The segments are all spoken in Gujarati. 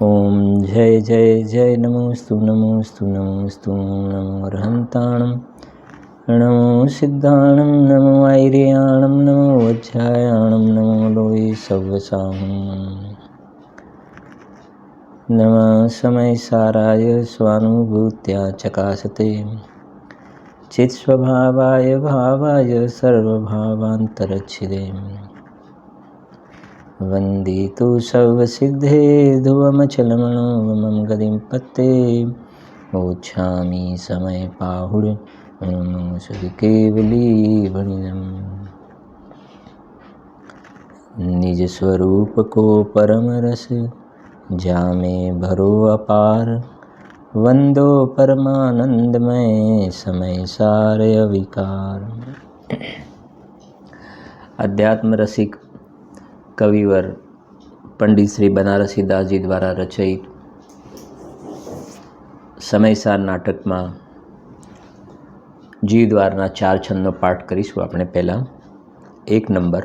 ओम जय जय जय नमोस्तु नमोस्तु नमोस्तु नमो अर्हन्ताणं नमो सिद्धाणं नमो ऐर्याणं नमो वज्रायाणं नमो लोये सव्वसाहं नमः समयसाराय स्वानुभूत्या चकासते चित्स्वभावाय भावाय सर्वभावान्तरच्छिदे वन्दितु सर्वसिद्धे ध्रुवमचलमनोमं गतिं पत्ते मोक्षामि समयपाहुर् केवलीवनिदम् निज स्वरूप को परम रस जामे भरो अपार वंदो परमानंदमय समय सारय विकार। अध्यात्म रसिक कविवर पंडित श्री बनारसी दासजी द्वारा रचित समयसार नाटक में जीव द्वारा 4 छंदनो पाठ करीशुं। आपणे पहला 1 नंबर।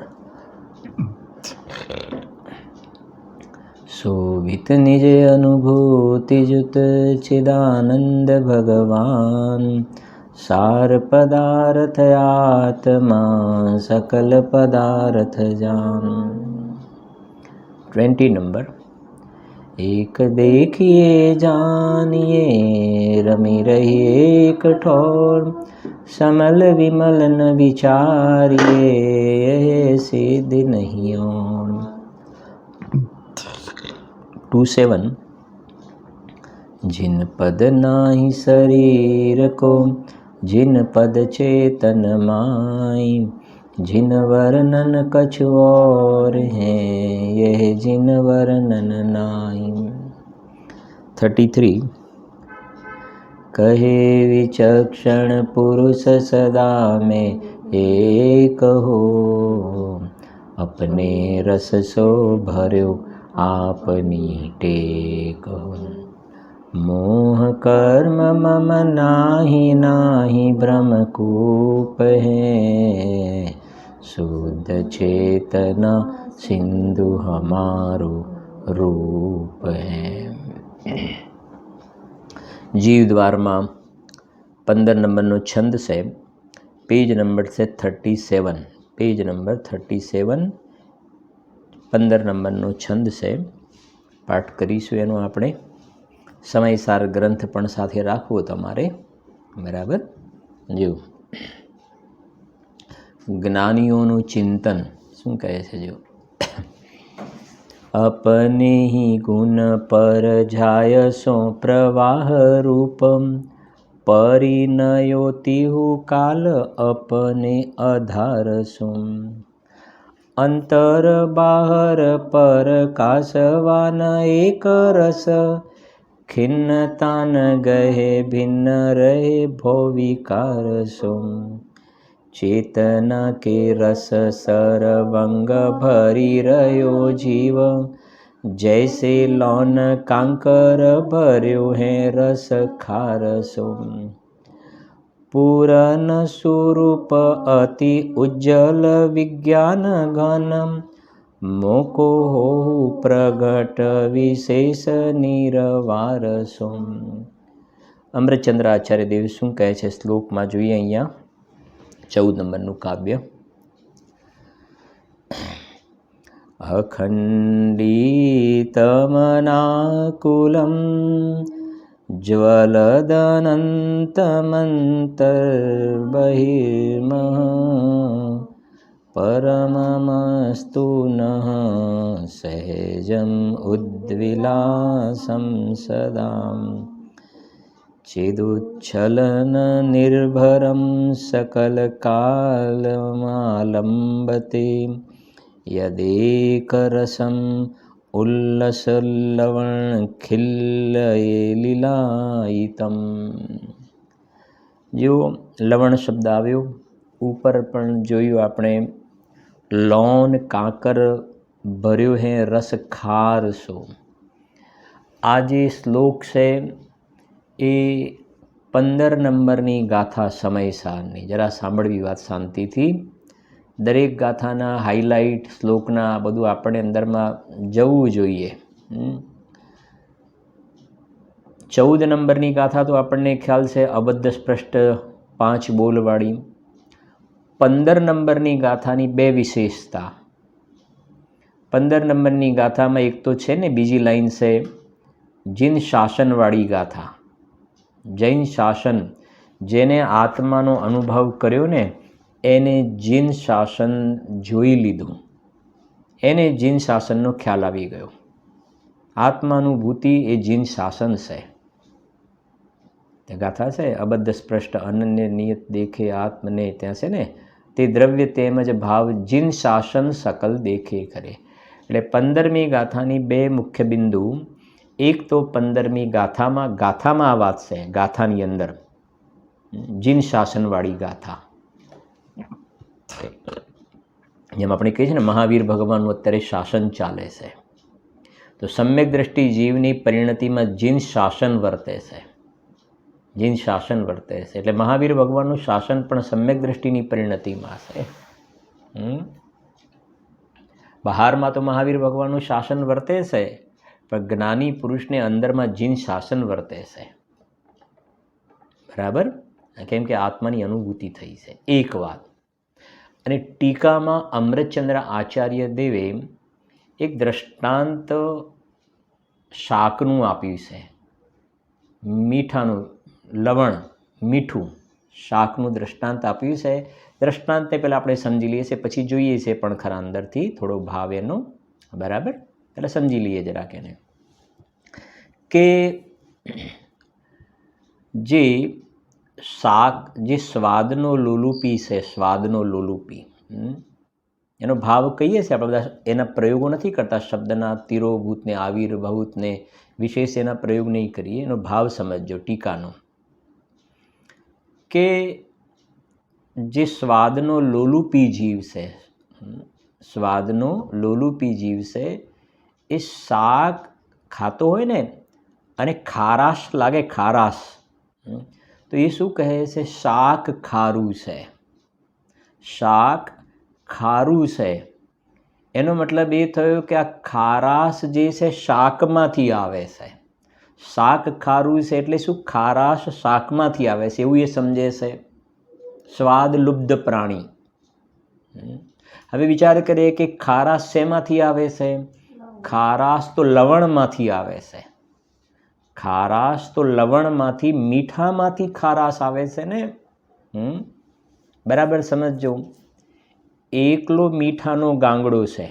शोभित निज अनुभूति जुत चिदानंद भगवान सार पदार्थ आत्मा सकल पदार्थ जान। 20 नंबर। एक देखिए जानिए रमी रहिए कठोर समल विमल न विचारिए सिद्ध नहीं और। 27। जिन पद नाही शरीर को जिन पद चेतन माई जिन वर्णन कछु और है यह जिन वर्णन नाई। 33। कहे विचक्षण पुरुष सदा में एक हो अपने रस सो भर्यो आपनी टेक हो। मोह कर्म मम नाही नाही भ्रम कूप है शुद्ध चेतना सिंधु हमारो रूप है। जीव द्वार में 15 नंबर नो छंद से पेज नंबर से 37। पेज नंबर 37 15 नंबर नो छंद से पाठ करीशुं। एनो आपणे समयसार ग्रंथ पण साथे राखवो तमारे बराबर। जो ज्ञानीओनुं चिंतन शुं कहे छे जो अपने ही गुण पर जाय सो प्रवाह रूपम परिणयोतिहु काल अपने आधार सुम। अंतर बाहर पर कासवान एक रस खिन्नता न गहे भिन्न रहे भोविकार सुम। चेतना के रस सरवंग भरी रयो जीव जैसे लौन कांकर भर्यो है रस खार सुम। पूरन स्वरूप अति उज्जवल विज्ञान घनम मोको हो प्रगट विशेष निरवार सुम। अमृतचंद्र आचार्य देव शुं कहे छे श्लोक में जोईए। अहींया 14 नंबरनुं काव्य। अखंडितमनाकुलं ज्वलदनन्तमन्तर्बहिर्मः परममस्तु नः सहजम् उद्विलासं सदा चिदुच्छलन निर्भरं सकलकालमालम्बते यदेकरसम् उल्लसलवणखिल्लये लीलायितम्। जो लवण शब्द आव्यो ऊपर पण जोयुं आपणे लौन काकर भर्यो है रस खार सो। आ जे श्लोक से ए 15 नंबरनी गाथा समयसारनी जरा सांभळवी वात शांतिथी। दरेक गाथाना हाईलाइट श्लोकना बधुं आपणे अंदरमां जवुं जोईए। 14 નંબરની ગાથા તો આપણને ખ્યાલ છે, અબદ્ધ સ્પષ્ટ 5 બોલવાળી. 15 નંબરની ગાથાની 2 વિશેષતા. 15 નંબરની ગાથામાં એક તો છે ને, બીજી લાઈન છે જીન શાસનવાળી ગાથા. જૈન શાસન, જેને આત્માનો અનુભવ કર્યો ને એને જીન શાસન જોઈ લીધું, એને જીન શાસનનો ખ્યાલ આવી ગયો. આત્માનુભૂતિ એ જીન શાસન છે. તે ગાથા છે, અબદ્ધ સ્પષ્ટ અનન્ય નિયત દેખે આત્મને, ત્યાં છે ને, તે દ્રવ્ય તેમજ ભાવ જીન શાસન સકલ દેખે કરે. એટલે 15મી ગાથાની 2 મુખ્ય બિંદુ. એક તો 15મી ગાથામાં આ વાત છે, ગાથાની અંદર જીન શાસનવાળી ગાથા. જેમ આપણે કહીએ છીએ ને, મહાવીર ભગવાનનું અત્યારે શાસન ચાલે છે, તો સમ્યક દ્રષ્ટિ જીવની પરિણતિમાં જીન શાસન વર્તે છે. જીન શાસન વર્તે છે એટલે મહાવીર ભગવાનનું શાસન પણ સમ્યક દ્રષ્ટિની પરિણતિમાં છે. બહારમાં તો મહાવીર ભગવાનનું શાસન વર્તે છે, પણ જ્ઞાની પુરુષને અંદરમાં જીન શાસન વર્તે છે. બરાબર? કેમ કે આત્માની અનુભૂતિ થઈ છે. એક વાત. અને ટીકામાં અમૃતચંદ્ર આચાર્ય દેવે એક દ્રષ્ટાંત શાકનું આપ્યું છે. મીઠાનું, લવણ, મીઠું, શાકનું દ્રષ્ટાંત આપ્યું છે. દ્રષ્ટાંતને પહેલાં આપણે સમજી લઈએ છીએ, પછી જોઈએ છીએ પણ ખરા અંદરથી થોડો ભાવ એનો. બરાબર? એટલે સમજી લઈએ જરાક એને, કે જે શાક, જે સ્વાદનો લોલુપી છે, સ્વાદનો લોલુપી, એનો ભાવ કહીએ છીએ આપણે બધા. એના પ્રયોગો નથી કરતા, શબ્દના તિરોભૂતને, આવિર્ભૂતને વિશેષ એના પ્રયોગ નહીં કરીએ. એનો ભાવ સમજજો ટીકાનો, કે જે સ્વાદનો લોલુપી જીવ છે, સ્વાદનો લોલુપી જીવ છે, એ શાક ખાતો હોય ને અને ખારાશ લાગે, ખારાશ, તો એ શું કહે છે? શાક ખારું છે. શાક ખારું છે એનો મતલબ એ થયો કે આ ખારાશ જે છે શાકમાંથી આવે છે. શાક ખારું છે એટલે શું? ખારાશ શાકમાંથી આવે છે એવું એ સમજે છે. સ્વાદ લુબ્ધ પ્રાણી. હવે વિચાર કરીએ કે ખારાશ શેમાંથી આવે છે? ખારાશ તો લવણમાંથી આવે છે. ખારાશ તો લવણમાંથી, મીઠામાંથી ખારાશ આવે છે ને. બરાબર સમજજો. એકલો મીઠાનો ગાંગડો છે,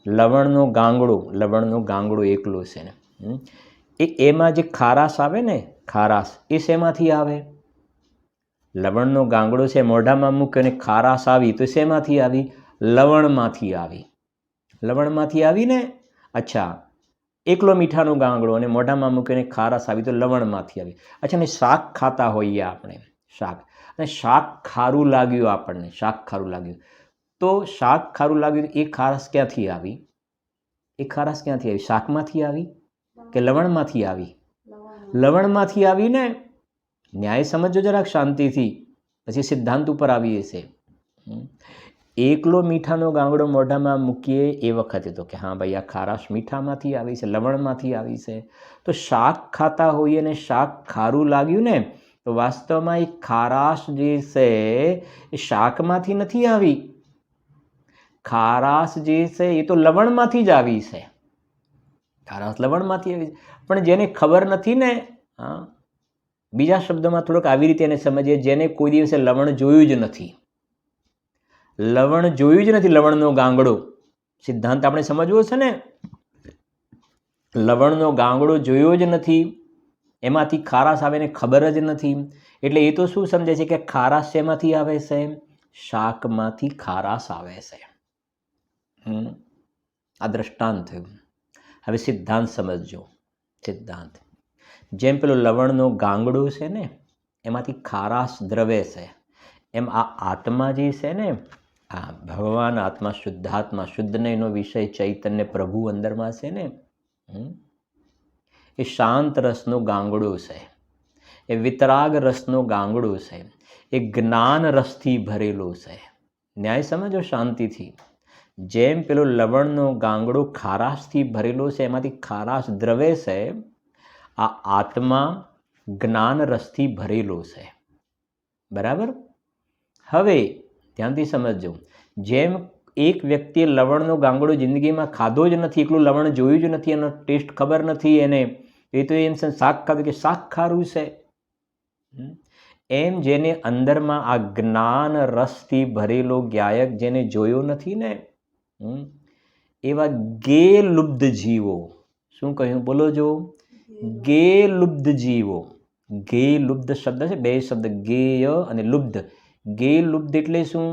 લવણનો ગાંગડો એકલો છે ને, એમાં જે ખારાશ આવે ને, ખારાશ એ શેમાંથી આવે? લવણનો ગાંગડો છે, મોઢામાં મૂક્યો અને ખારાશ આવી તો શેમાંથી આવી? લવણમાંથી આવી. લવણમાંથી આવી ને. અચ્છા, એકલો મીઠાનો ગાંગડો અને મોઢામાં મૂકીને ખારાશ આવી તો લવણમાંથી આવી. અચ્છા, ને શાક ખાતા હોઈએ આપણે, શાક, અને શાક ખારું લાગ્યું આપણને, શાક ખારું લાગ્યું, તો શાક ખારું લાગ્યું, એ ખારાશ ક્યાંથી આવી? એ ખારાશ ક્યાંથી આવી? શાકમાંથી આવી કે લવણમાંથી આવી? લવણમાંથી આવી ને. ન્યાય સમજો જરાક શાંતિથી, પછી સિદ્ધાંત ઉપર આવીએ છીએ. એકલો મીઠાનો ગાંગડો મોઢામાં મૂકીએ એ વખતે તો કે હા ભાઈ આ ખારાશ મીઠામાંથી આવી છે, લવણમાંથી આવી છે. તો શાક ખાતા હોઈએ ને શાક ખારું લાગ્યું ને, તો વાસ્તવમાં એ ખારાશ જે છે એ શાકમાંથી નથી આવી. ખારાશ જે છે એ તો લવણમાંથી જ આવી છે. ખારાશ લવણમાંથી આવી. પણ જેને ખબર નથી ને, બીજા શબ્દોમાં થોડોક આવી રીતે એને સમજીએ, જેને કોઈ દિવસે લવણ જોયું જ નથી. લવણનો ગાંગડો સિદ્ધાંત આપણે સમજવો છે ને. લવણનો ગાંગડો જોયો જ નથી, એમાંથી ખારાશ આવે ને ખબર જ નથી, એટલે એ તો શું સમજે છે કે ખારાશ શેમાંથી આવે છે? શાકમાંથી ખારાશ આવે છે. આ દ્રષ્ટાંત થયું. હવે સિદ્ધાંત સમજજો. સિદ્ધાંત જેમ પેલો લવણનો ગાંગડો છે ને, એમાંથી ખારાશ દ્રવે છે, એમ આ આત્મા જે છે ને, આ ભગવાન આત્મા, શુદ્ધાત્મા, શુદ્ધને એનો વિષય ચૈતન્ય પ્રભુ અંદરમાં છે ને, એ શાંત રસનો ગાંગડો છે, એ વિતરાગ રસનો ગાંગડો છે, એ જ્ઞાન રસથી ભરેલો છે. ન્યાય સમજો શાંતિથી. જેમ પેલો લવણનો ગાંગડો ખારાશથી ભરેલો છે, એમાંથી ખારાશ દ્રવે છે, આ આત્મા જ્ઞાન રસથી ભરેલો છે. બરાબર. હવે ધ્યાનથી સમજજો. જેમ એક વ્યક્તિએ લવણનો ગાંગડો જિંદગીમાં ખાધો જ નથી, એકલું લવણ જોયું જ નથી, એનો ટેસ્ટ ખબર નથી એને, એ તો એમ શાક ખાધું કે શાક ખારું છે. એમ જેને અંદરમાં આ જ્ઞાન રસથી ભરેલો ગાયક જેને જોયો નથી ને, એવા ગેલુબ્ધ જીવો, શું કહ્યું બોલો જો, ગેલુબ્ધ જીવો. ગેલુબ્ધ શબ્દ છે, બે શબ્દ, ગેય અને લુબ્ધ. ગેલુબ્ધ એટલે શું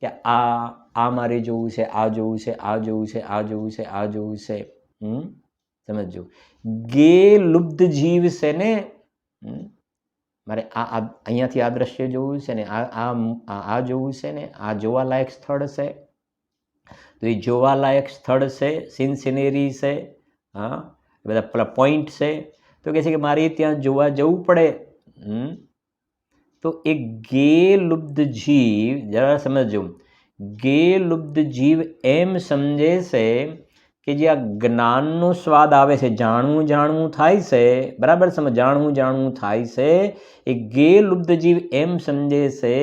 કે આ મારે જોવું છે, આ જોવું છે, આ જોવું છે, આ જોવું છે, આ જોવું છે. સમજો, ગેલુબ્ધ જીવ છે ને, મારે અહીંયાથી આ દ્રશ્ય જોવું છે ને, આ જોવું છે ને, આ જોવાલાયક સ્થળ છે, તો એ જોવાલાયક સ્થળ છે, સીન સિનેરી છે, હા, બધા પેલા પોઈન્ટ છે, તો કહે છે કે મારે ત્યાં જોવા જવું પડે. તો એ ગેલુબ્ધ જીવ, જરા સમજો, ગેલુબ્ધ જીવ એમ સમજે છે કે જે આ જ્ઞાનનો સ્વાદ આવે છે, જાણવું જાણવું થાય છે, બરાબર સમજ, જાણવું જાણવું થાય છે, એ ગેલુબ્ધ જીવ એમ સમજે છે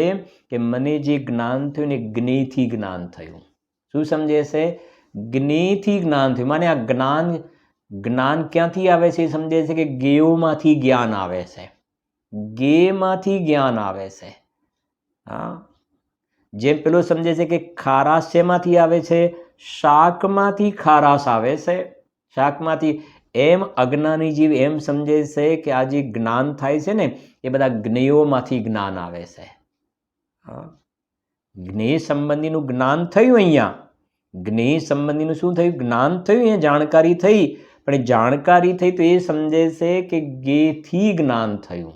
કે મને જે જ્ઞાન થયું ને જ્ઞેયથી જ્ઞાન થયું. શું સમજે છે? જ્ઞેયથી જ્ઞાન થયું. માને આ જ્ઞાન ક્યાંથી આવે છે? સમજે છે કે ગેયોમાંથી જ્ઞાન આવે છે, ગેયમાંથી જ્ઞાન આવે છે. હા, જેમ પેલો સમજે છે કે ખારાશ શેમાંથી આવે છે? શાકમાંથી ખારાશ આવે છે, શાકમાંથી. એમ અજ્ઞાની જીવ એમ સમજે છે કે આ જે જ્ઞાન થાય છે ને એ બધા જ્ઞેયોમાંથી જ્ઞાન આવે છે. જ્ઞેય સંબંધીનું જ્ઞાન થયું, અહીંયા જ્ઞેય સંબંધીનું શું થયું? જ્ઞાન થયું, અહીંયા જાણકારી થઈ. પણ એ જાણકારી થઈ તો એ સમજે છે કે ગેયથી જ્ઞાન થયું,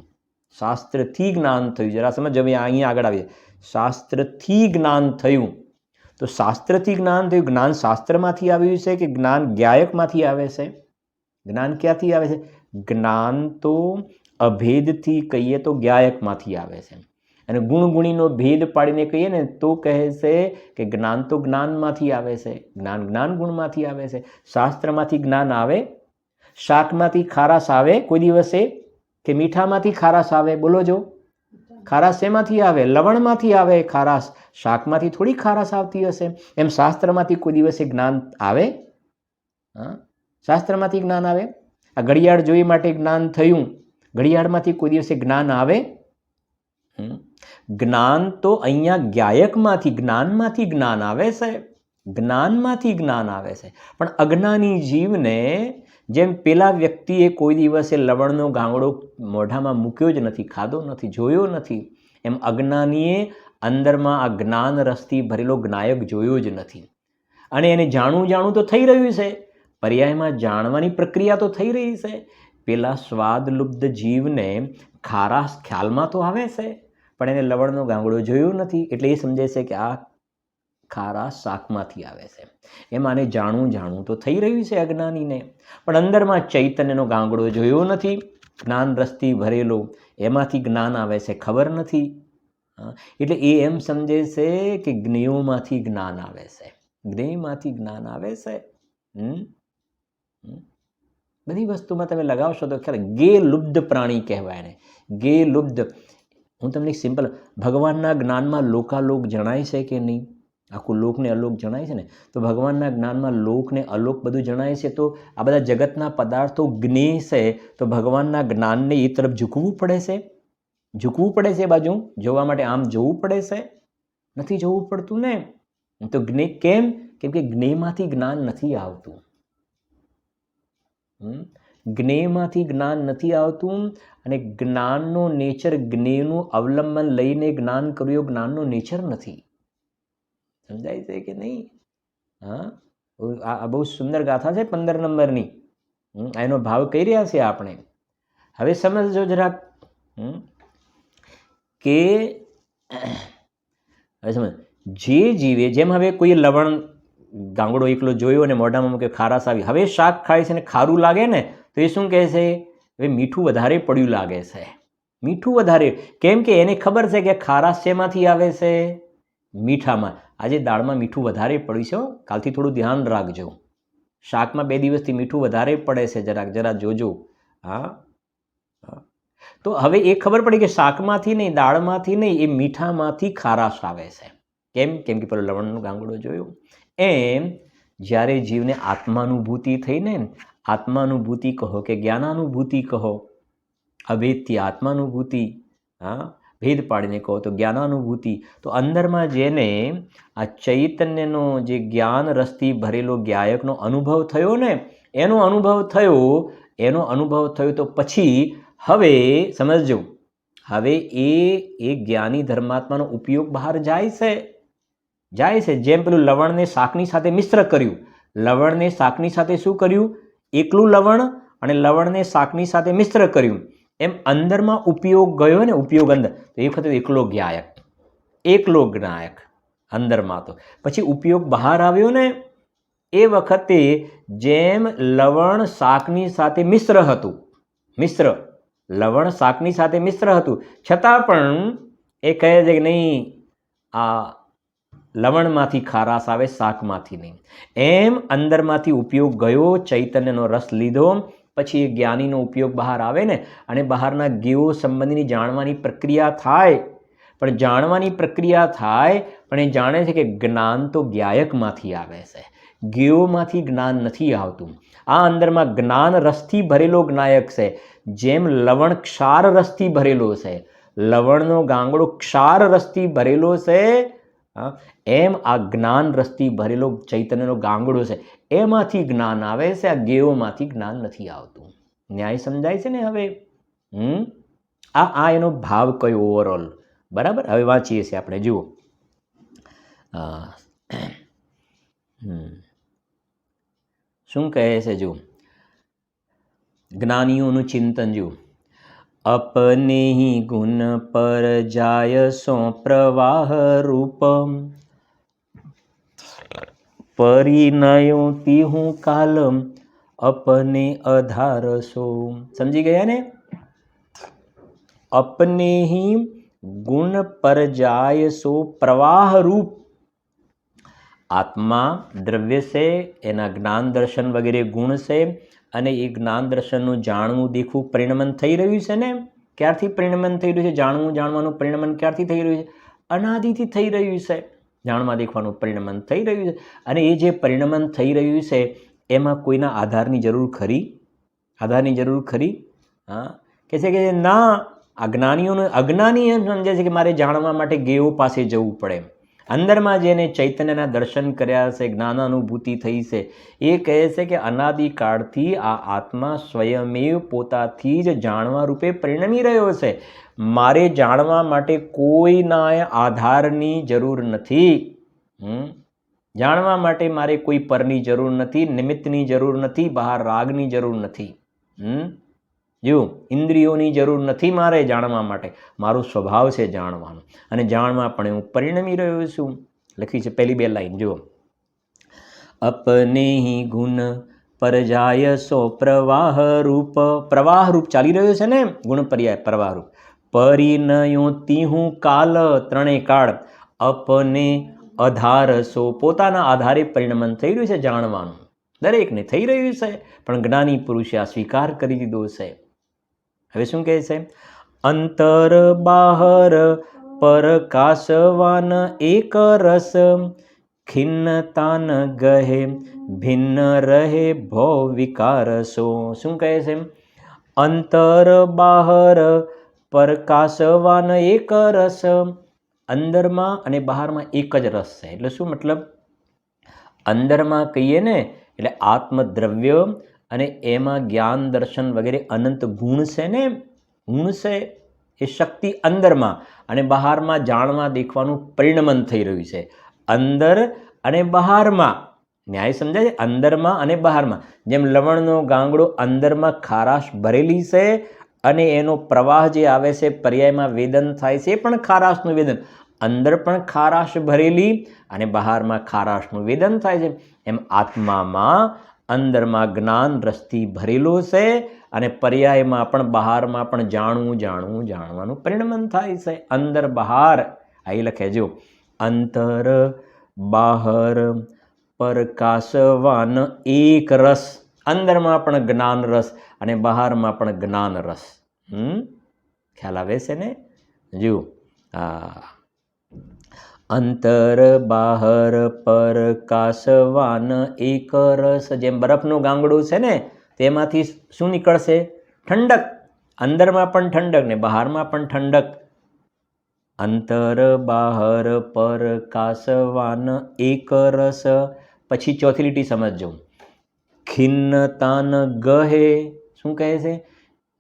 શાસ્ત્રથી જ્ઞાન થયું. જરા સમજ, હવે અહીંયા આગળ આવીએ. શાસ્ત્રથી જ્ઞાન થયું, તો શાસ્ત્રથી જ્ઞાન થયું, જ્ઞાન શાસ્ત્રમાંથી આવ્યું છે કે જ્ઞાન ગાયકમાંથી આવે છે? જ્ઞાન ક્યાંથી આવે છે? જ્ઞાન તો અભેદથી કહીએ તો ગાયકમાંથી આવે છે, અને ગુણગુણીનો ભેદ પાડીને કહીએ ને તો કહે છે કે જ્ઞાન તો જ્ઞાનમાંથી આવે છે, જ્ઞાન જ્ઞાન ગુણમાંથી આવે છે. શાસ્ત્રમાંથી જ્ઞાન આવે, શાકમાંથી ખારાશ આવે કોઈ દિવસે, કે મીઠામાંથી ખારાશ આવે? બોલો જો, ખારાશ શેમાંથી આવે? લવણમાંથી આવે ખારાશ, શાકમાંથી થોડી ખારાશ આવતી હશે. એમ શાસ્ત્રમાંથી કોઈ દિવસે જ્ઞાન આવે? હા, શાસ્ત્રમાંથી જ્ઞાન આવે. આ ઘડિયાળ જોઈ માટે જ્ઞાન થયું, ઘડિયાળમાંથી કોઈ દિવસે જ્ઞાન આવે? જ્ઞાન તો અહીંયા ગાયકમાંથી, જ્ઞાનમાંથી જ્ઞાન આવે છે, જ્ઞાનમાંથી જ્ઞાન આવે છે. પણ અજ્ઞાની જીવને, જેમ પેલા વ્યક્તિએ કોઈ દિવસે લવણનો ગાંગડો મોઢામાં મૂક્યો જ નથી, ખાધો નથી, જોયો નથી, એમ અજ્ઞાનીએ અંદરમાં આ જ્ઞાન રસથી ભરેલો જ્ઞાયક જોયો જ નથી. અને એને જાણવું જાણવું તો થઈ રહ્યું છે, પર્યાયમાં જાણવાની પ્રક્રિયા તો થઈ રહી છે. પેલા સ્વાદલુબ્ધ જીવને ખારાશ ખ્યાલમાં તો આવે છે, પણ એને લવણનો ગાંગડો જોયો નથી, એટલે એ સમજે છે કે આ ખારાશ શાકમાંથી આવે છે. એમ આને જાણવું જાણવું તો થઈ રહ્યું છે અજ્ઞાનીને, પણ અંદરમાં ચૈતન્યનો ગાંગડો જોયો નથી, જ્ઞાન રસથી ભરેલો, એમાંથી જ્ઞાન આવે છે, ખબર નથી. એટલે એ એમ સમજે છે કે જ્ઞેયોમાંથી જ્ઞાન આવે છે, જ્ઞેયમાંથી જ્ઞાન આવે છે. બધી વસ્તુમાં તમે લગાવશો તો ખ્યાલ, ગેલુબ્ધ પ્રાણી કહેવાય ને, ગેલુબ્ધ. હું તમને સિમ્પલ, ભગવાનના જ્ઞાનમાં લોકાલોક જણાય છે કે નહીં? આખું લોકને અલોક જણાય છે ને, તો ભગવાનના જ્ઞાનમાં લોકને અલોક બધું જણાય છે. તો આ બધા જગતના પદાર્થો જ્ઞેય છે, તો ભગવાનના જ્ઞાનને એ તરફ ઝૂકવું પડે છે, ઝૂકવું પડે છે, બાજુ જોવા માટે આમ જોવું પડે છે, નથી જોવું પડતું ને. તો જ્ઞેય કેમ? કેમ કે જ્ઞેયમાંથી જ્ઞાન નથી આવતું, જ્ઞેયમાંથી જ્ઞાન નથી આવતું. અને જ્ઞાનનો નેચર, જ્ઞેયનું અવલંબન લઈને જ્ઞાન કરવું એ જ્ઞાનનો નેચર નથી. સમજાય છે કે નહીં? હા, આ બહુ સુંદર ગાથા છે 15 નંબરની. એનો ભાવ કહી રહ્યા છે આપણે. હવે સમજો જરાક કે હવે સમજ, જે જીવે, જેમ હવે કોઈ લવણ ગાંગડો એકલો જોયો અને મોઢામાં મૂકે ખારાશ આવી, હવે શાક ખાય છે ને ખારું લાગે ને, તો એ શું કહે છે? હવે મીઠું વધારે પડ્યું લાગે છે, મીઠું વધારે. કેમ કે એને ખબર છે કે ખારાશ શેમાંથી આવે છે? મીઠામાં. આજે દાળમાં મીઠું વધારે પડ્યું છે, કાલથી થોડું ધ્યાન રાખજો. શાકમાં 2 દિવસથી મીઠું વધારે પડે છે, જરા જોજો. હા હા. તો હવે એ ખબર પડી કે શાકમાંથી નહીં, દાળમાંથી નહીં, એ મીઠામાંથી ખારાશ આવે છે. કેમ? કેમ કે પેલો લવણનો ગાંગડો જોયો. એમ જ્યારે જીવને આત્માનુભૂતિ થઈને, આત્માનુભૂતિ કહો કે જ્ઞાનાનુભૂતિ કહો, અભેદથી આત્માનુભૂતિ, હા, ભેદ પાડીને કહો તો જ્ઞાનાનુભૂતિ, તો અંદરમાં જેને આ ચૈતન્યનો જે જ્ઞાન રસથી ભરેલો જ્ઞાયકનો અનુભવ થયો ને, એનો અનુભવ થયો તો પછી હવે સમજજો, હવે એ જ્ઞાની ધર્માત્માનો ઉપયોગ બહાર જાય છે. જેમ પેલું લવણને શાકની સાથે મિશ્ર કર્યું, લવણને શાકની સાથે શું કર્યું? એકલું લવણ અને લવણને શાકની સાથે મિશ્ર કર્યું. એમ અંદરમાં ઉપયોગ ગયો ને, ઉપયોગ અંદર, તો એ વખતે એકલો જ્ઞાયક અંદરમાં. તો પછી ઉપયોગ બહાર આવ્યો ને, એ વખતે જેમ લવણ શાકની સાથે મિશ્ર હતું, લવણ શાકની સાથે મિશ્ર હતું, છતાં પણ એ કહે છે કે નહીં, આ લવણમાંથી ખારાશ આવે, શાકમાંથી નહીં. એમ અંદરમાંથી ઉપયોગ ગયો, ચૈતન્યનો રસ લીધો, પછી એ જ્ઞાનીનો ઉપયોગ બહાર આવે ને, અને બહારના જ્ઞેયો સંબંધીની જાણવાની પ્રક્રિયા થાય. પણ એ જાણે છે કે જ્ઞાન તો જ્ઞાયકમાંથી આવે છે, જ્ઞેયોમાંથી જ્ઞાન નથી આવતું. આ અંદરમાં જ્ઞાન રસથી ભરેલો જ્ઞાયક છે. જેમ લવણ ક્ષાર રસથી ભરેલો છે, લવણનો ગાંગડો ક્ષાર રસથી ભરેલો છે, એમ આ જ્ઞાન રસથી ભરેલો ચૈતન્યનો ગાંગડો છે, એમાંથી જ્ઞાન આવે છે, આ જ્ઞેયોમાંથી જ્ઞાન નથી આવતું. ન્યાય સમજાય છે ને હવે? આ એનો ભાવ કયો ઓવરઓલ, બરાબર? હવે વાંચીએ છીએ આપણે, જુઓ. શું કહે છે? જુઓ, જ્ઞાનીઓનું ચિંતન જુઓ. अपने ही गुण पर जाय सो प्रवाह रूपम परिणयो तिहु कालम अपने आधार सो. समझी गया ने? अपने ही गुण पर जाय सो प्रवाह रूप. આત્મા દ્રવ્ય છે, એના જ્ઞાન દર્શન વગેરે ગુણ છે, અને એ જ્ઞાન દર્શનનું જાણવું દેખવું પરિણમન થઈ રહ્યું છે ને. ક્યારથી પરિણમન થઈ રહ્યું છે? જાણવાનું પરિણમન ક્યારથી થઈ રહ્યું છે? અનાદિથી થઈ રહ્યું છે. જાણવા દેખવાનું પરિણમન થઈ રહ્યું છે. અને એ જે પરિણમન થઈ રહ્યું છે એમાં કોઈના આધારની જરૂર ખરી? હા, કહે છે કે ના. અજ્ઞાની એમ સમજે છે કે મારે જાણવા માટે જ્ઞેયો પાસે જવું પડે. અંદરમાં જેને ચૈતન્યના દર્શન કર્યા છે, જ્ઞાનાનુભૂતિ થઈ છે, એ કહે છે કે અનાદિકાળથી આ આત્મા સ્વયમેવ પોતાથી જ જાણવા રૂપે પરિણમી રહ્યો છે. મારે જાણવા માટે કોઈના આધારની જરૂર નથી. જાણવા માટે મારે કોઈ પરની જરૂર નથી, નિમિત્તની જરૂર નથી, બહાર રાગની જરૂર નથી, ઇન્દ્રિયોની જરૂર નથી મારે જાણવા માટે. મારો સ્વભાવ છે જાણવાનો, અને જાણવા પણ હું પરિણમી રહ્યો છું. લખી છે પહેલી બે લાઈન, જુઓ. અપને હી ગુણ પર જાય સો પ્રવાહ રૂપ. પ્રવાહ રૂપ ચાલી રહ્યો છે ને, ગુણ પર્યાય પ્રવાહ રૂપ. પરિણયો તિહુ કાલ, ત્રણેય કાળ. અપને આધાર સો, પોતાના આધારે પરિણમન થઈ રહ્યું છે જાણવાનું. દરેકને થઈ રહ્યું છે, પણ જ્ઞાની પુરુષે આ સ્વીકાર કરી દીધો છે. હવે શું કહે છે? અંતર બાહર પરકાશવાન એક રસ, ખિન્નતાન ગહે ભિન્ન રહે ભવ વિકારસો. શું કહે છે? અંતર બાહર પરકાશવાન એક રસ. અંદરમાં અને બહારમાં એક જ રસ છે. એટલે શું મતલબ? અંદરમાં કહીએ ને એટલે આત્મદ્રવ્ય, અને એમાં જ્ઞાન દર્શન વગેરે અનંત ગુણ છે ને, ગુણ છે એ શક્તિ અંદરમાં, અને બહારમાં જાણવા દેખવાનું પરિણમન થઈ રહ્યું છે. અંદર અને બહારમાં ન્યાય સમજાય છે? અંદરમાં અને બહારમાં. જેમ લવણનો ગાંગડો અંદરમાં ખારાશ ભરેલી છે, અને એનો પ્રવાહ જે આવે છે પર્યાયમાં વેદન થાય છે, એ પણ ખારાશનું વેદન. અંદર પણ ખારાશ ભરેલી અને બહારમાં ખારાશનું વેદન થાય છે. એમ આત્મામાં અંદરમાં જ્ઞાન રસથી ભરેલો છે, અને પર્યાયમાં પણ બહારમાં પણ જાણવાનું પરિણમન થાય છે. અંદર બહાર અહીં લખે જો, અંતર બાહર પરકાશવાન એક રસ. અંદરમાં પણ જ્ઞાન રસ અને બહારમાં પણ જ્ઞાન રસ. ખ્યાલ આવે છે ને? જુઓ, અંતર બહાર પર કાસવાન એક રસ. જેમ બરફનું ગાંગડું છે ને, તેમાંથી શું નીકળશે? ઠંડક. અંદરમાં પણ ઠંડક ને બહારમાં પણ ઠંડક. અંતર બહાર પર કાસવાન એક રસ. પછી ચોથી લીટી સમજજો. ખિન્નતાન ગહે. શું કહે છે?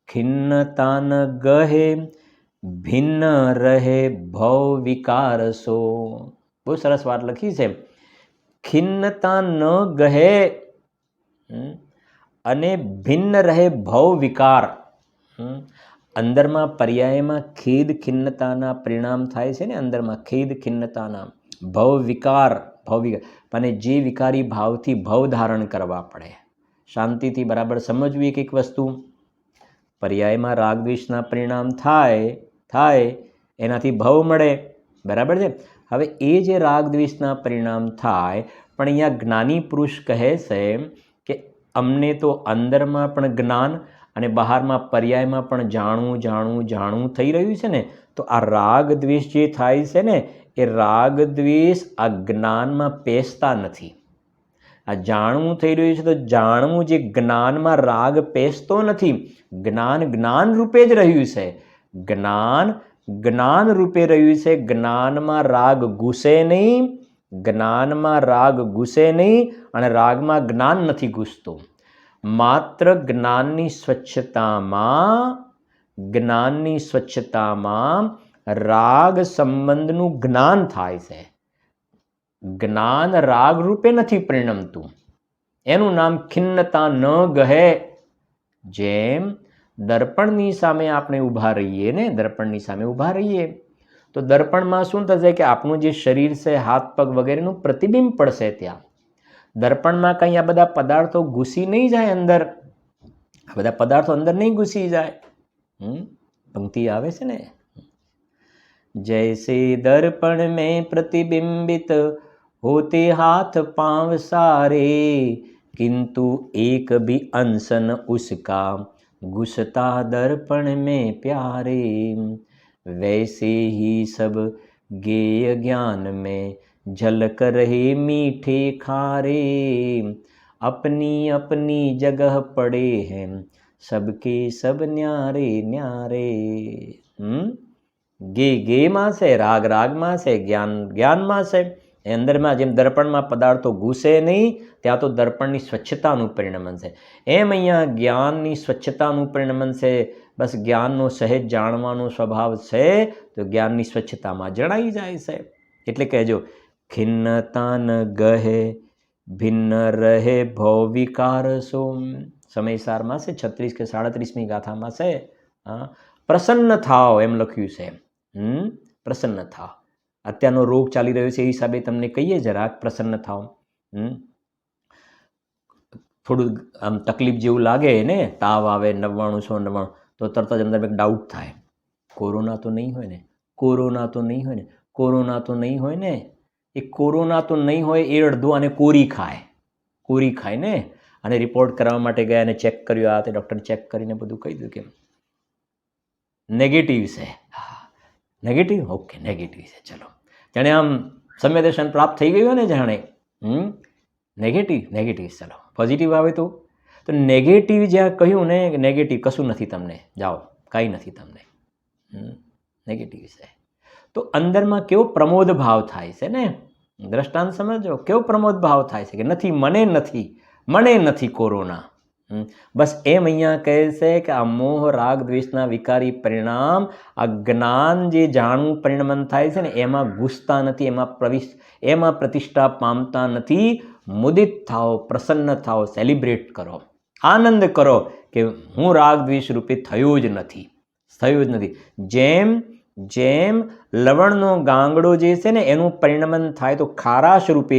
ખિન્નતાન ગહે ભિન્ન રહે ભવ વિકાર સો. બહુ સરસ વાત લખી છે. ખિન્નતા ન ગહે અને ભિન્ન રહે ભવ વિકાર. અંદરમાં પર્યાયમાં ખેદ ખિન્નતાના પરિણામ થાય છે ને, અંદરમાં ખેદ ખિન્નતાના ભવ વિકાર. અને જે વિકારી ભાવથી ભવ ધારણ કરવા પડે. શાંતિથી બરાબર સમજવું એક એક વસ્તુ. પર્યાયમાં રાગ દ્વેષના પરિણામ થાય એનાથી ભવ મળે. બરાબર છે? હવે એ જે રાગ દ્વેષના પરિણામ થાય, પણ અહીંયા જ્ઞાની પુરુષ કહે છે કે અમને તો અંદરમાં પણ જ્ઞાન અને બહારમાં પર્યાયમાં પણ જાણવું થઈ રહ્યું છે ને, તો આ રાગ દ્વેષ જે થાય છે ને, એ રાગ દ્વેષ આ જ્ઞાનમાં પેસતા નથી. આ જાણવું થઈ રહ્યું છે તો જાણવું જે જ્ઞાનમાં રાગ પેસતો નથી. જ્ઞાન રૂપે જ રહ્યું છે. જ્ઞાન રૂપે રહ્યું છે. જ્ઞાનમાં રાગ ઘૂસે નહીં. જ્ઞાનમાં રાગ ઘૂસે નહીં અને રાગમાં જ્ઞાન નથી ઘૂસતું. માત્ર જ્ઞાનની સ્વચ્છતામાં રાગ સંબંધનું જ્ઞાન થાય છે. જ્ઞાન રાગ રૂપે નથી પરિણમતું. એનું નામ ખિન્નતા ન ગહે. જેમ દર્પણની સામે આપણે ઊભા રહીએ ને, દર્પણની સામે ઊભા રહીએ તો દર્પણમાં શું થશે કે આપણું જે શરીર છે, હાથ પગ વગેરેનું પ્રતિબિંબ પડશે. ત્યાં દર્પણમાં કંઈ આ બધા પદાર્થો ઘૂસી નહીં જાય અંદર. આ બધા પદાર્થો અંદર નહીં ઘૂસી જાય. પંક્તિ આવે છે ને, जैसे दर्पण में प्रतिबिंबित होते हाथ पांव सारे, किंतु एक भी अंश न उसका घुसता दर्पण में प्यारे, वैसे ही सब गेय ज्ञान में झलक रहे मीठे खारे, अपनी अपनी जगह पड़े हैं सबके सब न्यारे न्यारे. गेમાં છે, રાગમાં છે, જ્ઞાનમાં છે. એ અંદરમાં જેમ દર્પણમાં પદાર્થો ઘૂસે નહીં, ત્યાં તો દર્પણની સ્વચ્છતાનું પરિણમન છે. એમ અહીંયા જ્ઞાનની સ્વચ્છતાનું પરિણમન છે. બસ જ્ઞાનનો સહેજ જાણવાનો સ્વભાવ છે તો જ્ઞાનની સ્વચ્છતામાં જણાઈ જાય છે. એટલે કહેજો ખિન્નતા ન ગહે ભિન્ન રહે ભવ વિકાર સો. સમયસારમાં છે 36 કે 37મી ગાથામાં છે. પ્રસન્ન થાવ એમ લખ્યું છે. પ્રસન્ન થાવ. અત્યારનો રોગ ચાલી રહ્યો છે એ હિસાબે તમને કહીએ જરાક પ્રસન્ન થાવ. થોડું આમ તકલીફ જેવું લાગે ને, તાવ આવે 99 તો તરત જ અંદર એક ડાઉટ થાય, કોરોના તો નહીં હોય ને, કોરોના તો નહીં હોય ને, કોરોના તો નહીં હોય ને. એ કોરોના તો નહીં હોય એ અડધું આને કોરી ખાય ને. અને રિપોર્ટ કરવા માટે ગયા અને ચેક કર્યું, આ તે ડૉક્ટર ચેક કરીને બધું કહી દીધું કે નેગેટિવ છે. નેગેટિવ, ઓકે નેગેટિવ છે. ચલો, જાણે આમ સંવેદન પ્રાપ્ત થઈ ગયું ને, જાણે નેગેટિવ. ચલો પોઝિટિવ આવે તો નેગેટિવ જ્યાં કહ્યું ને, નેગેટિવ કશું નથી તમને, જાઓ કાંઈ નથી તમને, નેગેટિવ છે. તો અંદરમાં કેવો પ્રમોદ ભાવ થાય છે ને, દ્રષ્ટાંત સમજો. કેવો પ્રમોદ ભાવ થાય છે કે નથી, મને નથી કોરોના. બસ એમ અહીંયા કહે છે કે આ મોહ રાગ દ્વેષના વિકારી પરિણામ આ જ્ઞાન જે જાણવું પરિણમન થાય છે ને, એમાં ઘૂસતા નથી, એમાં પ્રતિષ્ઠા પામતા નથી. મુદિત થાઓ, પ્રસન્ન થાઓ, સેલિબ્રેટ કરો, આનંદ કરો કે હું રાગ દ્વેષ રૂપે થયો જ નથી. જેમ લવણનો ગાંગડો જે છે ને એનું પરિણમન થાય તો ખારાશ રૂપે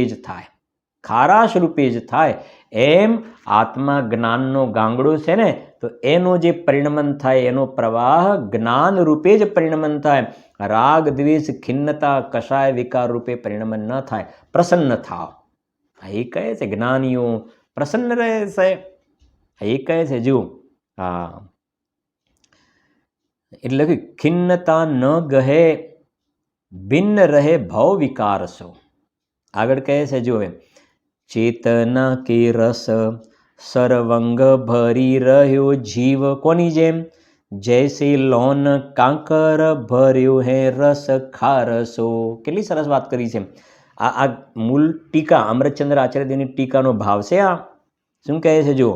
જ થાય, એમ આત્મા જ્ઞાનનો ગાંગડો છે ને તો એનો જે પરિણમન થાય, એનો પ્રવાહ જ્ઞાન રૂપે જ પરિણમન થાય. રાગ દ્વેષ ખિન્નતા કશાય વિકાર રૂપે પરિણમન ન થાય. પ્રસન્ન થાવ. એ કહે છે જ્ઞાનીઓ પ્રસન્ન રહે છે. એ કહે છે જુઓ, હા, એટલે કે ખિન્નતા ન ગહે, ભિન્ન રહે ભવ વિકારસો. આગળ કહે છે જુઓ, ચેતના કે રસ સરવંગ ભરી રહ્યો જીવ, કોની જેમ? જૈસે લોન કાંકર ભર્યો હે રસ ખારસો. કેટલી સરસ વાત કરી છે. આ મૂળ ટીકા, અમૃતચંદ્ર આચાર્યદેવની ટીકાનો ભાવ છે. આ શું કહે છે જુઓ,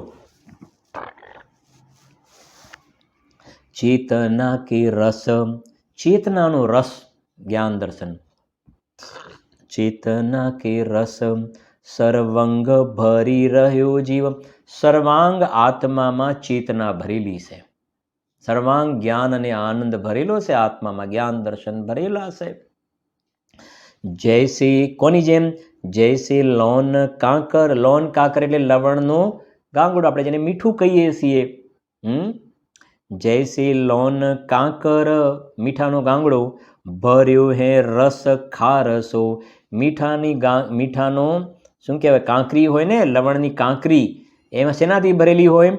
ચેતના કે રસ, ચેતનાનો રસ જ્ઞાન દર્શન, ચેતના કે રસ સર્વંગ ભરી રહ્યો જીવ. સર્વાંગ આત્મામાં ચેતના ભરેલી છે, સર્વાંગ જ્ઞાન અને આનંદ ભરેલો છે, આત્મામાં જ્ઞાન દર્શન ભરેલા છે. જૈસે, કોની જેમ? જૈસે લોન કાંકર, લોન કાંકર એટલે લવણનો ગાંગડો, આપણે જેને મીઠું કહીએ છીએ. જૈસે લોન કાંકર, મીઠાનો ગાંગડો, ભર્યો હે રસ ખારસો, મીઠાનો શું કહેવાય, કાંકરી હોય ને, લવણની કાંકરી, એમાં શેનાથી ભરેલી હોય?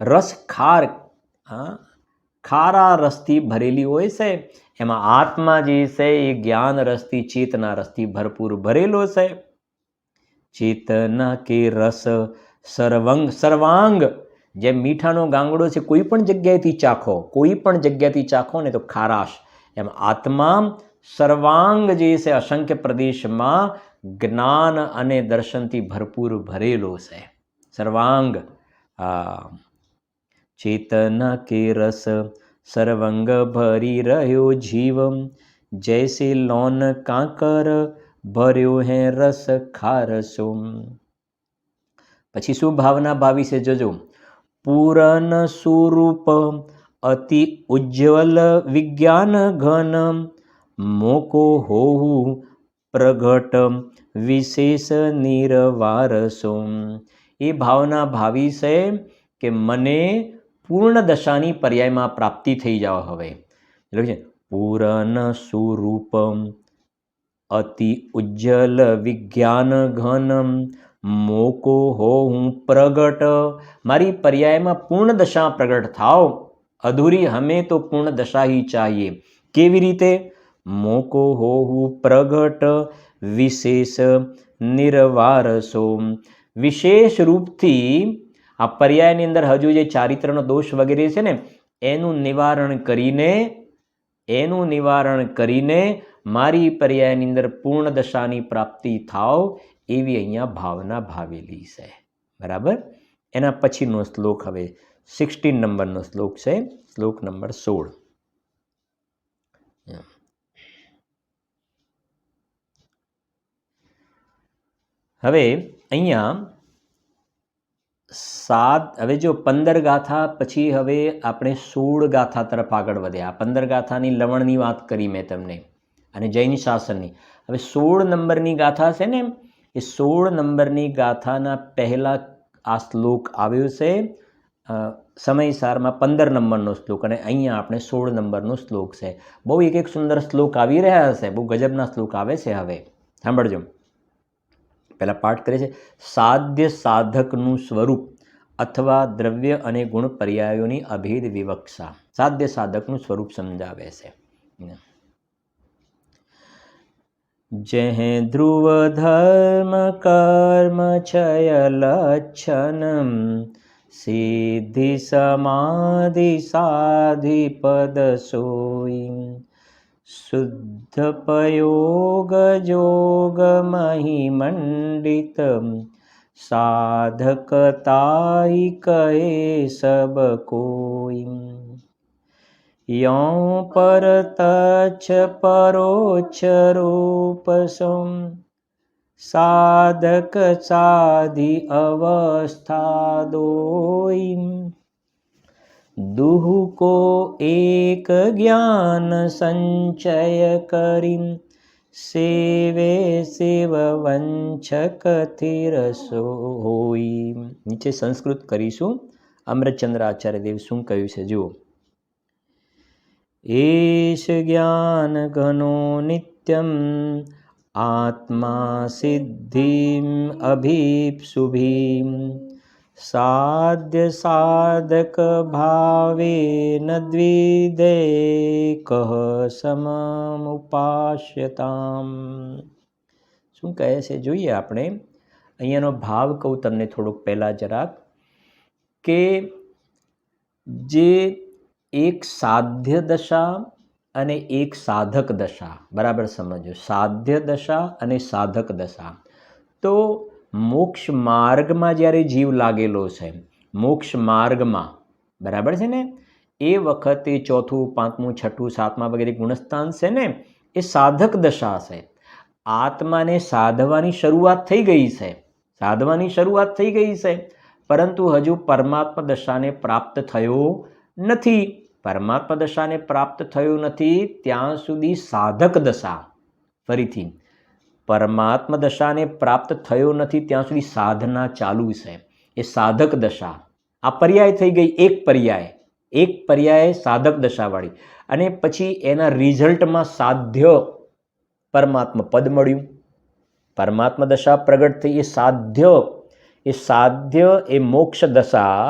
રસ ખાર, હા, ખારા રસથી ભરેલી હોય છે. એમાં આત્મા જે છે એ જ્ઞાન રસથી, ચેતના રસથી ભરપૂર ભરેલો છે. ચેતના કે રસ સર્વંગ, સર્વાંગ, જેમ મીઠાનો ગાંગડો છે, કોઈ પણ જગ્યાએથી ચાખો, કોઈ પણ જગ્યાથી ચાખો ને તો ખારાશ, એમ આત્મા સર્વાંગ જે છે અસંખ્ય પ્રદેશમાં જ્ઞાન અને દર્શનથી ભરપૂર ભરેલો છે. સર્વાંગ, ચેતના કે રસ સર્વંગ ભરી રહ્યો જીવ, જૈસે લોન કાંકર ભર્યો હે રસ ખારસો. પછી શું ભાવના ભાવી છે જોજો, પૂરન સ્વરૂપ અતિ ઉજ્જવલ વિજ્ઞાન ઘન, મોકો હોવું પ્રગટ વિશેષ નિરવારસો. એ ભાવના ભાવી છે કે મને પૂર્ણ દશાની પર્યાયમાં પ્રાપ્તિ થઈ જાવ. હવે એટલે પૂરન સ્વરૂપ અતિ ઉજ્જલ વિજ્ઞાન ઘન, મોકો હો હું પ્રગટ, મારી પર્યાયમાં પૂર્ણ દશા પ્રગટ થાવ. અધૂરી હમે તો પૂર્ણ દશા ही चाहिए. કેવી રીતે? મોકો હો હું પ્રગટ વિશેષ નિર્વારસો. વિશેષ રૂપથી આ પર્યાયની અંદર હજુ જે ચારિત્રનો દોષ વગેરે છે ને, એનું નિવારણ કરીને મારી પર્યાયની અંદર પૂર્ણ દશાની પ્રાપ્તિ થાવ, એવી અહીંયા ભાવના ભાવેલી છે. બરાબર. એના પછીનો શ્લોક હવે 16 નંબરનો શ્લોક છે, શ્લોક નંબર 16. હવે અહીંયા હવે જો 15 ગાથા પછી હવે આપણે 16 ગાથા તરફ આગળ વધ્યા. 15 ગાથાની લવણની વાત કરી મેં તમને, અને જૈન શાસનની. હવે 16 નંબરની ગાથા છે ને, એ 16 નંબરની ગાથાના પહેલા આ શ્લોક આવ્યો છે સમયસારમાં 15 નંબરનો શ્લોક, અને અહીંયા આપણે 16 નંબરનો શ્લોક છે. બહુ એક સુંદર શ્લોક આવી રહ્યા છે, બહુ ગજબના શ્લોક આવે છે. હવે સાંભળજો. પહેલા પાઠ કરે છે, સાધ્ય સાધકનું સ્વરૂપ અથવા દ્રવ્ય અને ગુણ પર્યાયોની અભેદ વિવક્ષા. સાધ્ય સાધકનું સ્વરૂપ સમજાવે છે. જહે ધ્રુવ ધર્મ કર્મ છય લક્ષણમ, સિદ્ધિ સમાધિ સાધિ પદ સોઈ, શુદ્ધ પયોગ જોગ મહિમંડિત, સાધકતાઈ કહે સબ કોઈ, યો પર તચ્છ પરોચ્છ રૂપ સમ, સાધક સાધિ અવસ્થા દોઈ, દુહુ કો એક જ્ઞાન સંચય કરી, સેવે શિવ વંચક તિરસો હોઈ. નીચે સંસ્કૃત કરીશું. અમૃતચંદ્ર આચાર્ય દેવ શું કહ્યું છે જુઓ. એશ જ્ઞાન ઘનો નિત્યમ, આત્મા સિદ્ધિમ અભીપ્સુભીમ, સાધ્ય સાધક ભાવે ન દ્વિધે કહ સમમ ઉપાસ્યતામ. શું કહે છે જોઈએ આપણે. અહીંયાનો ભાવ કહું તમને થોડુંક પહેલાં જરાક, કે જે એક સાધ્ય દશા અને એક સાધક દશા, બરાબર સમજો, સાધ્ય દશા અને સાધક દશા. તો મોક્ષ માર્ગમાં જ્યારે જીવ લાગેલો છે, મોક્ષ માર્ગમાં, બરાબર છે ને, એ વખતે ચોથું, પાંચમું, છઠ્ઠું, સાતમા વગેરે ગુણસ્થાન છે ને, એ સાધક દશા છે. આત્માને સાધવાની શરૂઆત થઈ ગઈ છે, સાધવાની શરૂઆત થઈ ગઈ છે, પરંતુ હજુ પરમાત્મા દશાને પ્રાપ્ત થયો નથી. પરમાત્મા દશાને પ્રાપ્ત થયું નથી ત્યાં સુધી સાધક દશા, ફરીથી પરમાત્મા દશાને પ્રાપ્ત થયો નથી ત્યાં સુધી સાધના ચાલુ છે, એ સાધક દશા. આ પર્યાય થઈ ગઈ, એક પર્યાય સાધક દશાવાળી. અને પછી એના રિઝલ્ટમાં સાધ્ય પરમાત્મા પદ મળ્યું, પરમાત્મા દશા પ્રગટ થઈ, એ સાધ્ય એ મોક્ષ દશા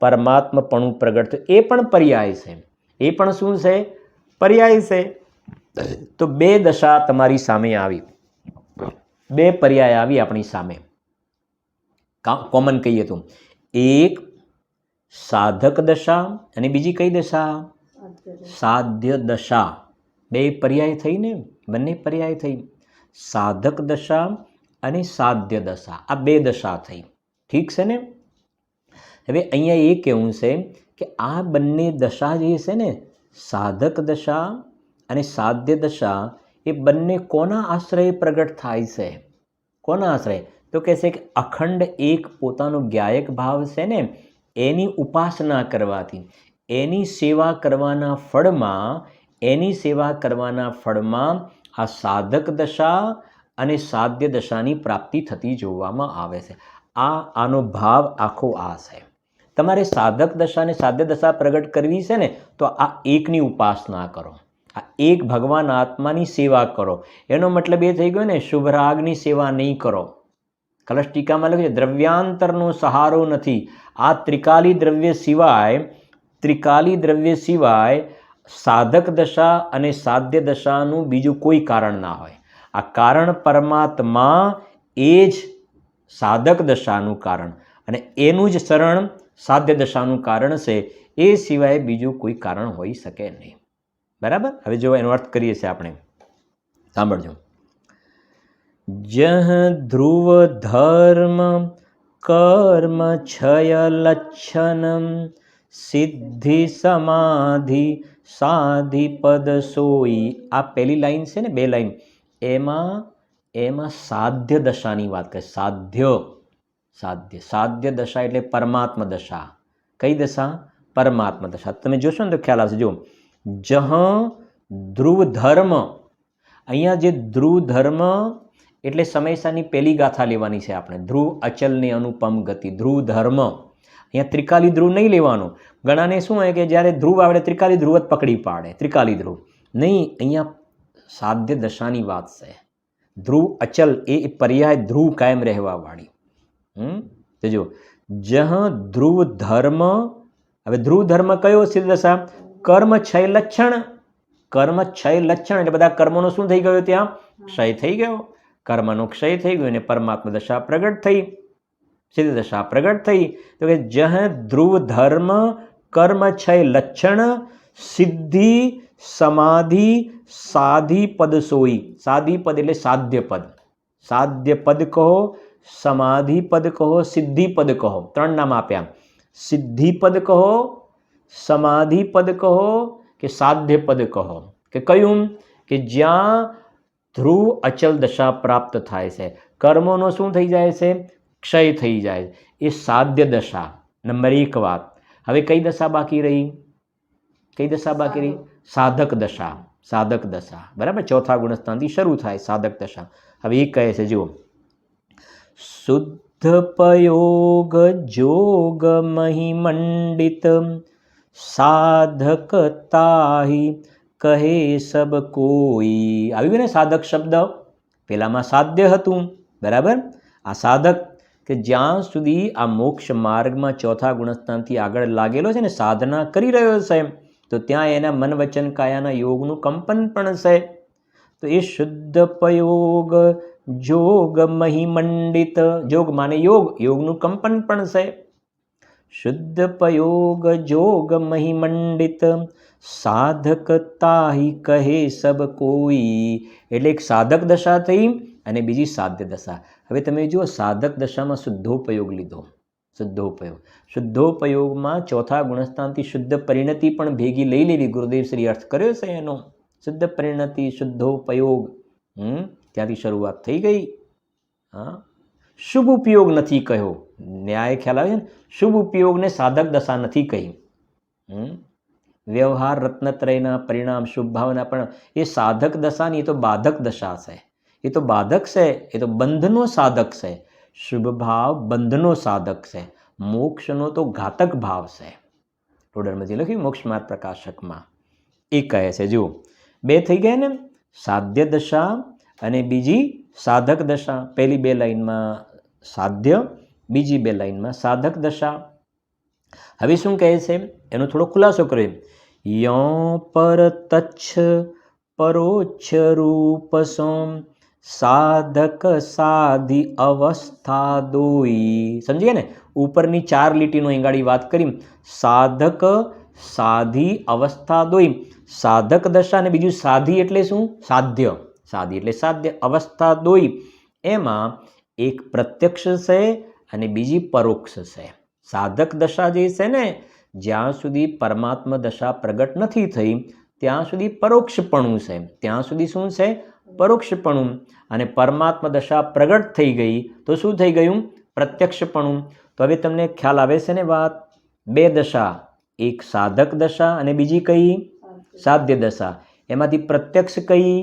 પરમાત્મપણું પ્રગટ થયું, એ પણ પર્યાય છે. એ પણ શું છે? પર્યાય છે. તો બે દશા તમારી સામે આવી, બે પર્યાય આવી આપણી સામે. કોમન કહીએ તો એક સાધક દશા અને બીજી કઈ દશા? સાધ્ય દશા. બે પર્યાય થઈ ને, બંને પર્યાય થઈ. સાધક દશા અને સાધ્ય દશા, આ બે દશા થઈ. ઠીક છે ને? હવે અહીંયા એ કહેવું છે કે આ બંને દશા જે છે ને, સાધક દશા અને સાધ્ય દશા, એ બંને કોના આશ્રય પ્રગટ થાય છે? કોના આશ્રય? તો કહે છે કે અખંડ એક પોતાનો ગાયક ભાવ છે ને, એની ઉપાસના કરવાથી, એની સેવા કરવાના ફળમાં આ સાધક દશા અને સાધ્ય દશાની પ્રાપ્તિ થતી જોવામાં આવે છે. આનો ભાવ આખો આ છે. તમારે સાધક દશા અને સાધ્ય દશા પ્રગટ કરવી છે ને, તો આ એકની ઉપાસના કરો, આ એક ભગવાન આત્માની સેવા કરો. એનો મતલબ એ થઈ ગયો ને, શુભરાગની સેવા નહીં કરો. કલશ ટીકામાં લખ્યું છે, દ્રવ્યાંતરનો સહારો નથી. આ ત્રિકાલી દ્રવ્ય સિવાય સાધક દશા અને સાધ્ય દશાનું બીજું કોઈ કારણ ના હોય. આ કારણ પરમાત્મા, એ જ સાધક દશાનું કારણ અને એનું જ શરણ સાધ્ય દશાનું કારણ છે. એ સિવાય બીજું કોઈ કારણ હોઈ શકે નહીં. બરાબર? હવે જો એનો અર્થ કરીએ છીએ આપણે, સાંભળજો. જહ ધ્રુવ ધર્મ કર્મ છય લક્ષણમ સિદ્ધિ સમાધિ સાધિ પદ સોઈ. આ પહેલી લાઈન છે ને, બે લાઈન, એમાં સાધ્ય દશાની વાત કરે. સાધ્ય દશા એટલે પરમાત્મા દશા. કઈ દશા? પરમાત્મા દશા. તમે જોશો ને તો ખ્યાલ આવશે. જો જહ ધ્રુવ ધર્મ, અહીંયા જે ધ્રુવ ધર્મ એટલે સમયસાની પહેલી ગાથા લેવાની છે આપણે. ધ્રુવ અચલ ને અનુપમ ગતિ, ધ્રુવ ધર્મ. અહીંયા ત્રિકાલી ધ્રુવ નહીં લેવાનું. ઘણાને શું હોય કે જ્યારે ધ્રુવ આવડે ત્રિકાલી ધ્રુવ જ પકડી પાડે, ત્રિકાલી ધ્રુવ નહીં. અહીંયા સાધ્ય દશાની વાત છે. ધ્રુવ અચલ એ પર્યાય ધ્રુવ કાયમ રહેવા વાળી. જો જહ ધ્રુવ ધર્મ. હવે ધ્રુવ ધર્મ કયો? સિદ્ધ દશા. કર્મ છય લક્ષણ. કર્મ છય લક્ષણ એટલે બધા કર્મોનો શું થઈ ગયો? ત્યાં ક્ષય થઈ ગયો. કર્મનો ક્ષય થઈ ગયો અને પરમાત્મા દશા પ્રગટ થઈ, સિદ્ધ દશા પ્રગટ થઈ. તો કે જહ ધ્રુવ ધર્મ કર્મ છય લક્ષણ સિદ્ધિ સમાધિ સાધિ પદ સોઈ. સાધિ પદ એટલે સાધ્ય પદ. સાધ્ય પદ કહો, સમાધિ પદ કહો, સિદ્ધિ પદ કહો. ત્રણ નામ આપ્યા. સિદ્ધિ પદ કહો, સમાધિ પદ કહો કે સાધ્ય પદ કહો. કે કયું? કે જ્યાં ધ્રુવ અચલ દશા પ્રાપ્ત થાય છે, કર્મોનો શું થઈ જાય છે? ક્ષય થઈ જાય. એ સાધ્ય દશા. નંબર એક વાત. હવે કઈ દશા બાકી રહી? કઈ દશા બાકી રહી? સાધક દશા. સાધક દશા, બરાબર? ચોથા ગુણસ્થાનથી શરૂ થાય સાધક દશા. હવે એ કહે છે, જુઓ, શુદ્ધ પયોગ જોગ મહિમંડિત સાધક તાહી કહે સબ કોઈ. આવી ગયું ને સાધક શબ્દ? પેલામાં સાધ્ય હતું, બરાબર? આ સાધક, કે કે જ્યાં સુધી આ મોક્ષ માર્ગમાં ચોથા ગુણસ્થાનથી આગળ લાગેલો છે ને, સાધના કરી રહ્યો છે, તો ત્યાં એના મન વચન કાયાના યોગનું કંપન પણ છે. તો એ શુદ્ધ પયોગ જોગ મહિમંડિત, જોગ માને યોગ, યોગનું કંપન પણ છે. શુદ્ધ પયોગ જોગ મહિમંડિત સાધક તાહી કહે સબ કોઈ. એટલે એક સાધક દશા થઈ અને બીજી સાધ્ય દશા. હવે તમે જુઓ, સાધક દશામાં શુદ્ધોપયોગ લીધો. શુદ્ધોપયોગમાં ચોથા ગુણસ્થાનથી શુદ્ધ પરિણતિ પણ ભેગી લઈ લેવી. ગુરુદેવ શ્રી અર્થ કર્યો છે એનો. શુદ્ધ પરિણતિ, શુદ્ધોપયોગ, ત્યાંથી શરૂઆત થઈ ગઈ. હા, શુભ ઉપયોગ નથી કહ્યો. ન્યાય ખ્યાલ આવે છે ને? શુભ ઉપયોગને સાધક દશા નથી કહી. વ્યવહાર રત્નત્રયના પરિણામ શુભ ભાવના પણ એ સાધક દશાની, એ તો બાધક દશા છે. એ તો બાધક છે, એ તો બંધનો સાધક છે. શુભ ભાવ બંધનો સાધક છે. મોક્ષનો તો ઘાતક ભાવ છે. ટોડરમાંથી લખ્યું મોક્ષ માર્ગ પ્રકાશકમાં. એ કહે છે, જુઓ, બે થઈ ગયા ને, સાધ્ય દશા અને બીજી સાધક દશા. પહેલી બે લાઈનમાં સાધ્ય, બીજી બે લાઈનમાં સાધક દશા. હવે શું કહે છે એનો થોડો ખુલાસો કર્યો. યો પર તચ્છ પરોચ્છ રૂપ સોમ સાધક સાધી અવસ્થા દોઈ. સમજી ગયા ને? ઉપરની 4 લીટીનો અહીં વાત કરી. સાધક સાધી અવસ્થા દોઈ. સાધક દશા અને બીજું સાધી એટલે શું? સાધ્ય. સાધી એટલે સાધ્ય. અવસ્થા દોઈ. એમાં એક પ્રત્યક્ષ છે અને બીજી પરોક્ષ છે. સાધક દશા જે છે ને, જ્યાં સુધી પરમાત્મા દશા પ્રગટ નથી થઈ ત્યાં સુધી પરોક્ષપણું છે. ત્યાં સુધી શું છે? પરોક્ષપણું. અને પરમાત્મા દશા પ્રગટ થઈ ગઈ તો શું થઈ ગયું? પ્રત્યક્ષપણું. તો હવે તમને ખ્યાલ આવે છે ને વાત? બે દશા, એક સાધક દશા અને બીજી કઈ? સાધ્ય દશા. એમાંથી પ્રત્યક્ષ કઈ?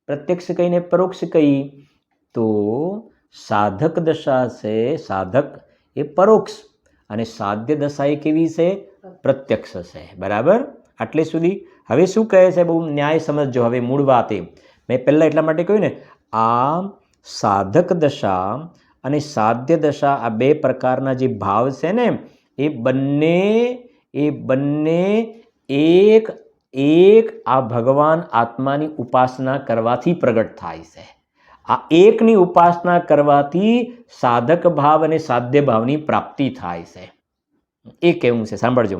પ્રત્યક્ષ કઈ ને પરોક્ષ કઈ? તો સાધક દશા છે, સાધક એ પરોક્ષ, અને સાધ્ય દશા એ કેવી છે? પ્રત્યક્ષ છે. બરાબર? આટલે સુધી. હવે શું કહે છે? બહુ ન્યાય સમજજો. હવે મૂળ વાત એ મેં પહેલાં એટલા માટે કહ્યું ને, આ સાધક દશા અને સાધ્ય દશા, આ બે પ્રકારના જે ભાવ છે ને, એ બંને એક આ ભગવાન આત્માની ઉપાસના કરવાથી પ્રગટ થાય છે. આ એકની ઉપાસના કરવાથી સાધક ભાવ અને સાધ્ય ભાવની પ્રાપ્તિ થાય છે. એ કેવું છે સાંભળજો.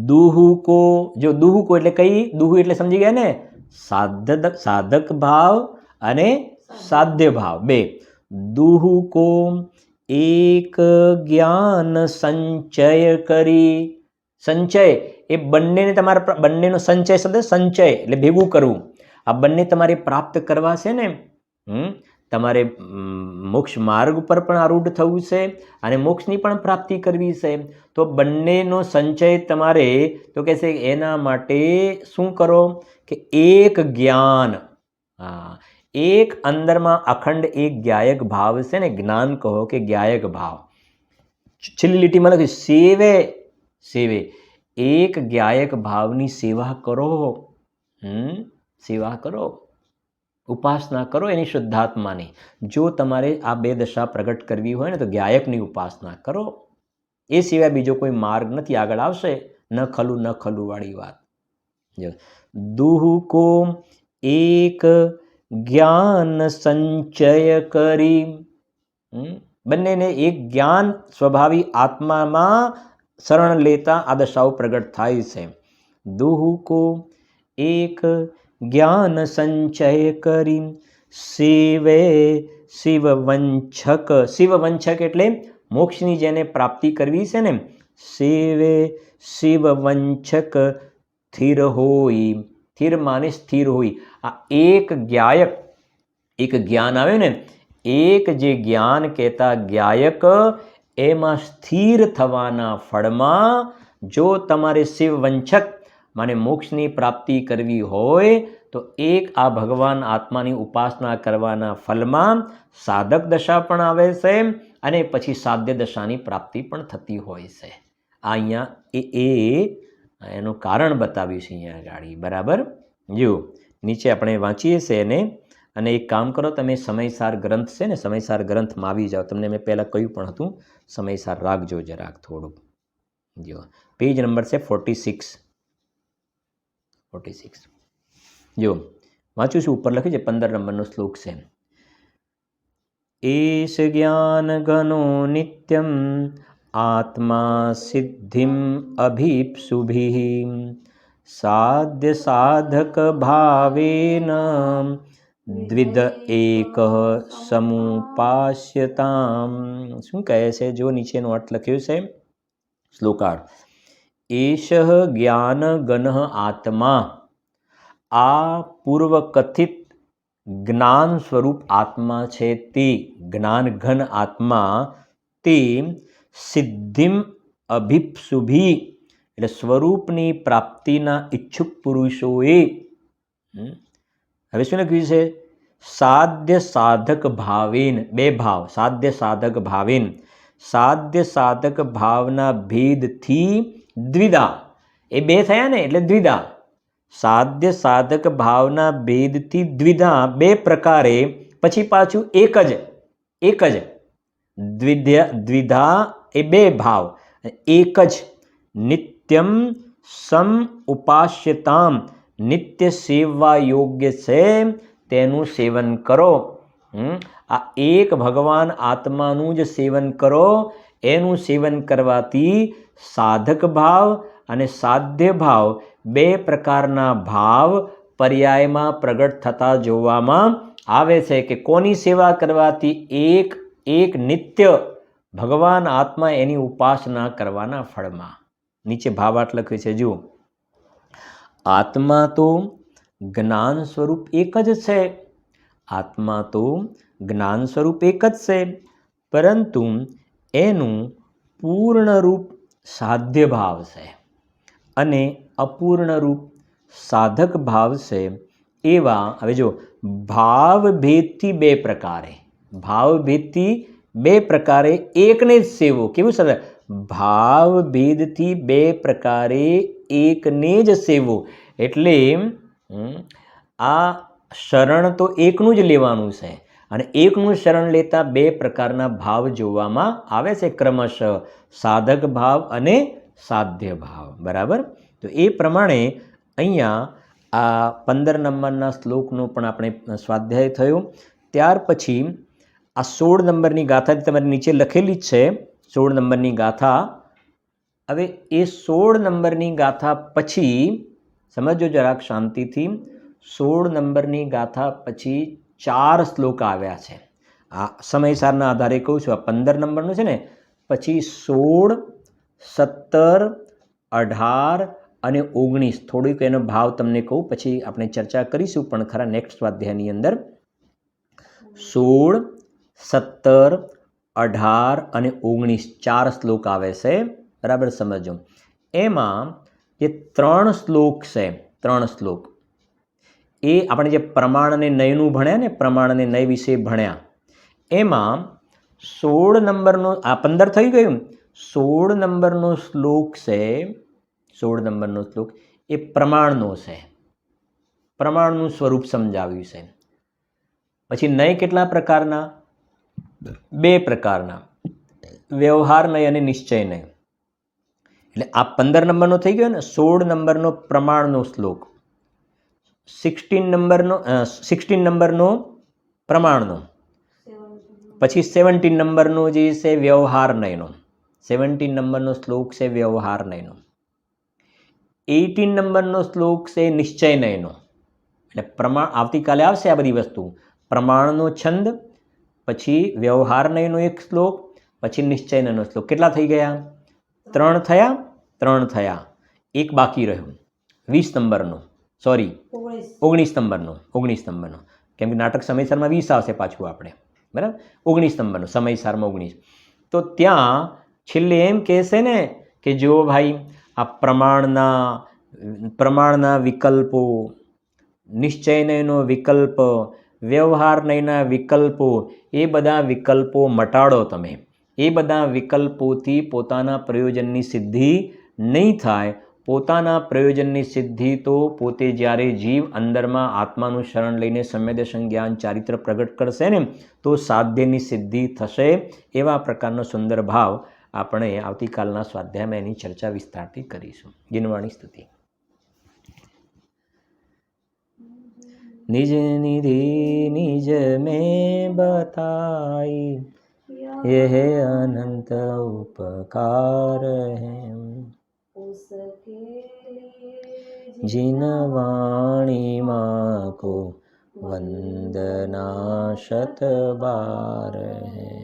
દુહુકો, જો દુહુકો એટલે કઈ? દુહુ એટલે સમજી ગયા ને? સાધક ભાવ અને સાધ્ય ભાવ બે. દુહુકો એક જ્ઞાન સંચય કરી. સંચય એ બંનેને તમારા, બંનેનો સંચય શબ્દ, સંચય એટલે ભેગું કરવું. આ બંને તમારે પ્રાપ્ત કરવા છે ને, તમારે મોક્ષ માર્ગ ઉપર પણ આરૂઢ થવું છે અને મોક્ષની પણ પ્રાપ્તિ કરવી છે. તો બંનેનો સંચય તમારે, તો કહે છે એના માટે શું કરો? કે એક જ્ઞાન, એક અંદરમાં અખંડ એક જ્ઞાયક ભાવ છે ને, જ્ઞાન કહો કે જ્ઞાયક ભાવ. છેલ્લી લીટીમાં લખ્યું સેવે. એક જ્ઞાયક ભાવની સેવા કરો. સેવા કરો, ઉપાસના કરો એની શુદ્ધાત્માની. જો તમારે આ બે દશા પ્રગટ કરવી હોય ને, તો જ્ઞાયકની ઉપાસના કરો. એ સિવાય બીજો કોઈ માર્ગ નથી. આગળ આવશે ન ખલું વાળી વાત. દુહુકો એક જ્ઞાન સંચય કરી. બંનેને એક જ્ઞાન સ્વભાવી આત્મામાં શરણ લેતા આ દશાઓ પ્રગટ થાય છે. દુહુકો એક જ્ઞાન સંચય કરી શિવે શિવવંચક. શિવવંચક એટલે મોક્ષની જેને પ્રાપ્તિ કરવી છે ને, શિવે શિવવંચક સ્થિર હોય. સ્થિર માને સ્થિર હોય. આ એક જ્ઞાયક, એક જ્ઞાન આવે ને, એક જે જ્ઞાન કહેતા જ્ઞાયક, એમાં સ્થિર થવાના ફળમાં જો તમારે શિવવંચક માને મોક્ષની પ્રાપ્તિ કરવી હોય તો એક આ ભગવાન આત્માની ઉપાસના કરવાના ફલમાં સાધક દશા પણ આવે છે અને પછી સાધ્ય દશાની પ્રાપ્તિ પણ થતી હોય છે. આ અહીંયા એનું કારણ બતાવ્યું છે અહીંયા આગળ. બરાબર? જો નીચે આપણે વાંચીએ છીએ એને, અને એક કામ કરો, તમે સમયસાર ગ્રંથ છે ને, સમયસાર ગ્રંથમાં આવી જાઓ. તમને મેં પહેલાં કહ્યું પણ હતું, સમયસાર રાખજો જરાક થોડુંક. જો પેજ નંબર છે 46. જો વાંચું છું, ઉપર લખ્યું છે 15 નંબરનો શ્લોક છે. એશ જ્ઞાન ગનો નિત્યમ આત્મા સિદ્ધિમ અભીપ્સુભિઃ સાધ્ય સાધક ભાવેન દ્વિધ એક સમુપાસ્યતામ. શું કહે છે? જો નીચેનો અર્થ લખ્યો છે શ્લોકાર્થ. એશ જ્ઞાન ગન આત્મા, આ પૂર્વકથિત જ્ઞાન સ્વરૂપ આત્મા છે તે, જ્ઞાન ઘન આત્મા તે સિદ્ધિમ અભિપ્સુભી, એટલે સ્વરૂપની પ્રાપ્તિના ઈચ્છુક પુરુષોએ, હવે શું લખ્યું છે? સાધ્ય સાધક ભાવેન, બે ભાવ, સાધ્ય સાધક ભાવેન, સાધ્ય સાધક ભાવના ભેદથી દ્વિધા, એ બે થયા ને એટલે દ્વિધા. સાધ્ય સાધક ભાવના ભેદથી દ્વિધા, બે પ્રકારે, પછી પાછું એક જ દ્વિધા, એ બે ભાવ, એક જ. નિત્યમ સમ ઉપાસ્યતામ, નિત્ય સેવા યોગ્ય છે તેનું સેવન કરો. આ એક ભગવાન આત્માનું જ સેવન કરો. એનું સેવન કરવાથી સાધક ભાવ અને સાધ્ય ભાવ, બે પ્રકારના ભાવ પર્યાયમાં પ્રગટ થતા જોવામાં આવે છે. કે કોની સેવા કરવાથી? એક નિત્ય ભગવાન આત્મા, એની ઉપાસના કરવાના ફળમાં. નીચે ભાવાર્થ લખ્યું છે, જુઓ. આત્મા તો જ્ઞાન સ્વરૂપ એક જ છે, આત્મા તો જ્ઞાન સ્વરૂપ એક જ છે, પરંતુ એનું પૂર્ણ રૂપ સાધ્ય ભાવ છે અને અપૂર્ણ રૂપ સાધક ભાવ છે. એવા હવે જો ભાવભેદથી બે પ્રકારે, ભાવભેદથી બે પ્રકારે એકને જ સેવો. કેવું સર? ભાવભેદથી બે પ્રકારે એકને જ સેવો. એટલે આ શરણ તો એકનું જ લેવાનું છે, અને એકનું શરણ લેતા બે પ્રકારના ભાવ જોવામાં આવે છે, ક્રમશઃ સાધક ભાવ અને સાધ્ય ભાવ. બરાબર? તો એ પ્રમાણે અહીંયા આ 15 નંબરના શ્લોકનો પણ આપણે સ્વાધ્યાય થયો. ત્યાર પછી આ 16 નંબરની ગાથા તમારી નીચે લખેલી જ છે, 16 નંબરની ગાથા. હવે એ 16 નંબરની ગાથા પછી સમજો જરાક શાંતિથી. 16 નંબરની ગાથા પછી 4 શ્લોક આવ્યા છે. આ સમયસારના આધારે કહું છું. આ 15 નંબરનું છે ને, પછી 16, 17, 18 અને 19, થોડીક એનો ભાવ તમને કહું, પછી આપણે ચર્ચા કરીશું પણ ખરા નેક્સ્ટ સ્વાધ્યાયની અંદર. 16, 17, 18 અને 19 4 શ્લોક આવે છે. બરાબર સમજો. એમાં જે 3 શ્લોક છે, 3 શ્લોક, એ આપણે જે પ્રમાણ અને નયનું ભણ્યા ને, પ્રમાણ અને નય વિશે ભણ્યા, એમાં 16 નંબરનો, આ 15 થઈ ગયું, 16 નંબરનો શ્લોક છે, 16 નંબરનો શ્લોક એ પ્રમાણનો છે, પ્રમાણનું સ્વરૂપ સમજાવ્યું છે. પછી નય કેટલા પ્રકારના? 2 પ્રકારના, વ્યવહાર નય અને નિશ્ચય નય. એટલે આ 15 નંબરનો થઈ ગયો ને. 16 નંબરનો પ્રમાણનો શ્લોક, 16 નંબરનો પ્રમાણનો, પછી 17 નંબરનો જે છે વ્યવહાર નયનો, 17 નંબરનો શ્લોક છે વ્યવહાર નયનો. 18 નંબરનો શ્લોક છે નિશ્ચય નયનો. એટલે પ્રમાણ આવતીકાલે આવશે આ બધી વસ્તુ. પ્રમાણનો છંદ, પછી વ્યવહાર નયનો એક શ્લોક, પછી નિશ્ચય નયનો શ્લોક. કેટલા થઈ ગયા? 3 થયા. 3 થયા. એક બાકી રહ્યો 20 નંબરનો, સોરી 19 નંબરનો, 19 નંબરનો, કેમ કે નાટક સમયસરમાં 20 આવશે પાછું આપણે. બરાબર? 19 નંબરનો, સમયસારમાં 19. તો ત્યાં છેલ્લે એમ કહેશે ને કે જો ભાઈ આ પ્રમાણના વિકલ્પો, નિશ્ચયનયનો વિકલ્પ, વ્યવહાર નયના વિકલ્પો, એ બધા વિકલ્પો મટાડો તમે. એ બધા વિકલ્પોથી પોતાના પ્રયોજનની સિદ્ધિ નહીં થાય. પોતાના પ્રયોજનની સિદ્ધિ તો પોતે જ્યારે જીવ અંદરમાં આત્માનું શરણ લઈને સમ્યદર્શન જ્ઞાન ચારિત્ર પ્રગટ કરશે ને તો સાધ્યની સિદ્ધિ થશે. એવા પ્રકારનો સુંદર ભાવ આપણે આવતીકાલના સ્વાધ્યાયમાં એની ચર્ચા વિસ્તારથી કરીશું. જીનવાણી સ્તુતિ. निज निधि निज में बताई यह अनंत उपकार है जिन वाणी माँ को वंदना शत बार है.